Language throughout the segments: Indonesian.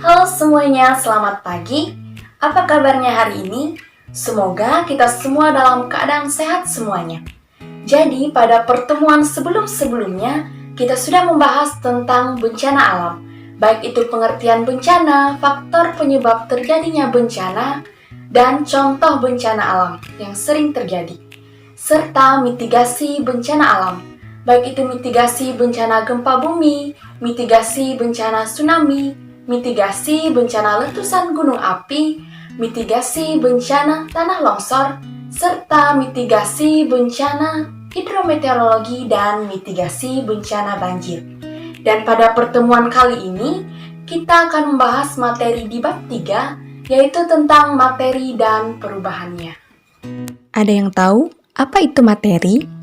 Halo semuanya, selamat pagi. Apa kabarnya hari ini? Semoga kita semua dalam keadaan sehat semuanya. Jadi, pada pertemuan sebelum-sebelumnya, kita sudah membahas tentang bencana alam. Baik itu pengertian bencana, faktor penyebab terjadinya bencana, dan contoh bencana alam yang sering terjadi. Serta mitigasi bencana alam. Baik itu mitigasi bencana gempa bumi, mitigasi bencana tsunami, mitigasi bencana letusan gunung api, mitigasi bencana tanah longsor, serta mitigasi bencana hidrometeorologi dan mitigasi bencana banjir. Dan pada pertemuan kali ini, kita akan membahas materi di bab 3, yaitu tentang materi dan perubahannya. Ada yang tahu apa itu materi?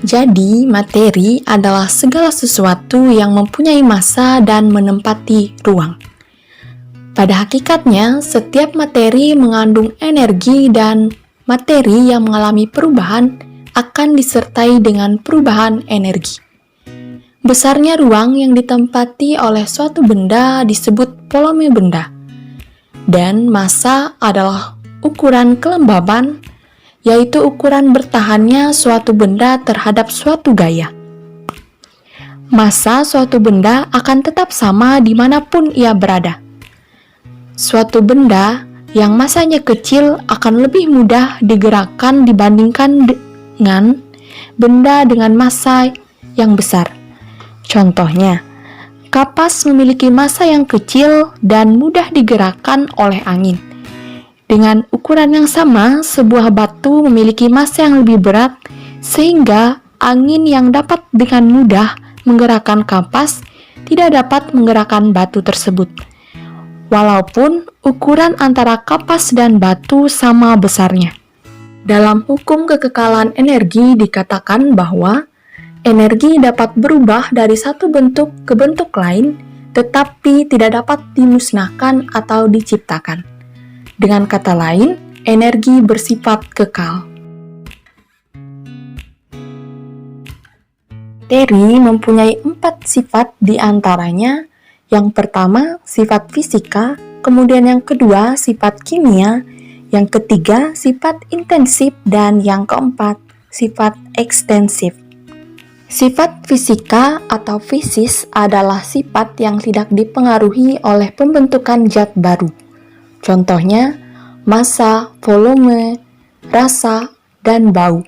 Jadi, materi adalah segala sesuatu yang mempunyai massa dan menempati ruang. Pada hakikatnya, setiap materi mengandung energi dan materi yang mengalami perubahan akan disertai dengan perubahan energi. Besarnya ruang yang ditempati oleh suatu benda disebut volume benda. Dan massa adalah ukuran kelembaban, yaitu ukuran bertahannya suatu benda terhadap suatu gaya. Massa suatu benda akan tetap sama dimanapun ia berada. Suatu benda yang massanya kecil akan lebih mudah digerakkan dibandingkan dengan benda dengan massa yang besar. Contohnya, kapas memiliki massa yang kecil dan mudah digerakkan oleh angin. Dengan ukuran yang sama, sebuah batu memiliki massa yang lebih berat, sehingga angin yang dapat dengan mudah menggerakkan kapas tidak dapat menggerakkan batu tersebut. Walaupun ukuran antara kapas dan batu sama besarnya. Dalam hukum kekekalan energi dikatakan bahwa energi dapat berubah dari satu bentuk ke bentuk lain, tetapi tidak dapat dimusnahkan atau diciptakan. Dengan kata lain, energi bersifat kekal. Materi mempunyai 4 sifat diantaranya. Yang pertama, sifat fisika, kemudian yang kedua, sifat kimia, yang ketiga, sifat intensif, dan yang keempat, sifat ekstensif. Sifat fisika atau fisis adalah sifat yang tidak dipengaruhi oleh pembentukan zat baru. Contohnya, massa, volume, rasa, dan bau.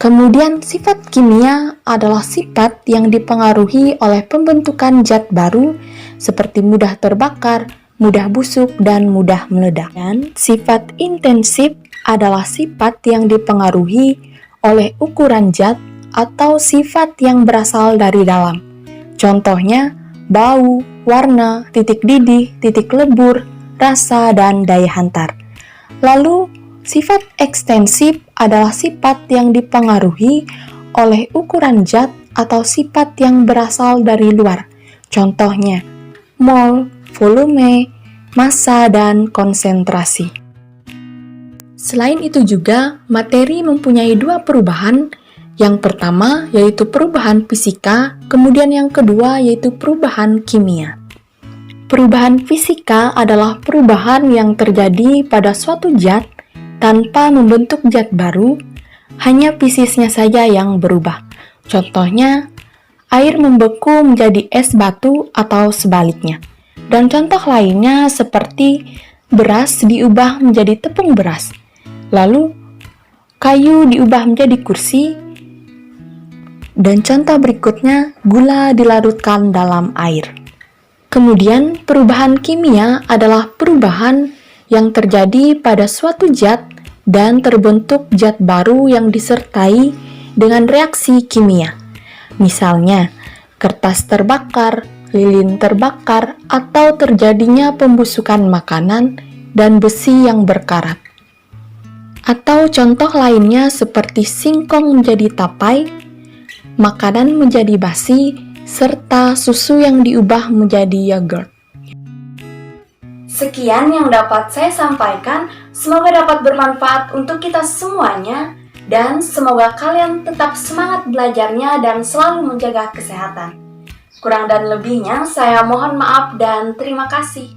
Kemudian sifat kimia adalah sifat yang dipengaruhi oleh pembentukan zat baru seperti mudah terbakar, mudah busuk, dan mudah meledak. Dan sifat intensif adalah sifat yang dipengaruhi oleh ukuran zat atau sifat yang berasal dari dalam. Contohnya, bau, warna, titik didih, titik lebur, rasa, dan daya hantar. Lalu, sifat ekstensif adalah sifat yang dipengaruhi oleh ukuran zat atau sifat yang berasal dari luar. Contohnya, mol, volume, massa, dan konsentrasi. Selain itu juga, materi mempunyai 2 perubahan. Yang pertama yaitu perubahan fisika, kemudian yang kedua yaitu perubahan kimia. Perubahan fisika adalah perubahan yang terjadi pada suatu zat tanpa membentuk zat baru, hanya fisisnya saja yang berubah. Contohnya, air membeku menjadi es batu atau sebaliknya. Dan contoh lainnya seperti beras diubah menjadi tepung beras. Lalu, kayu diubah menjadi kursi. Dan contoh berikutnya, gula dilarutkan dalam air. Kemudian, perubahan kimia adalah perubahan yang terjadi pada suatu zat dan terbentuk zat baru yang disertai dengan reaksi kimia. Misalnya, kertas terbakar, lilin terbakar, atau terjadinya pembusukan makanan dan besi yang berkarat. Atau contoh lainnya seperti singkong menjadi tapai, makanan menjadi basi, serta susu yang diubah menjadi yogurt. Sekian yang dapat saya sampaikan, semoga dapat bermanfaat untuk kita semuanya, dan semoga kalian tetap semangat belajarnya dan selalu menjaga kesehatan. Kurang dan lebihnya saya mohon maaf dan terima kasih.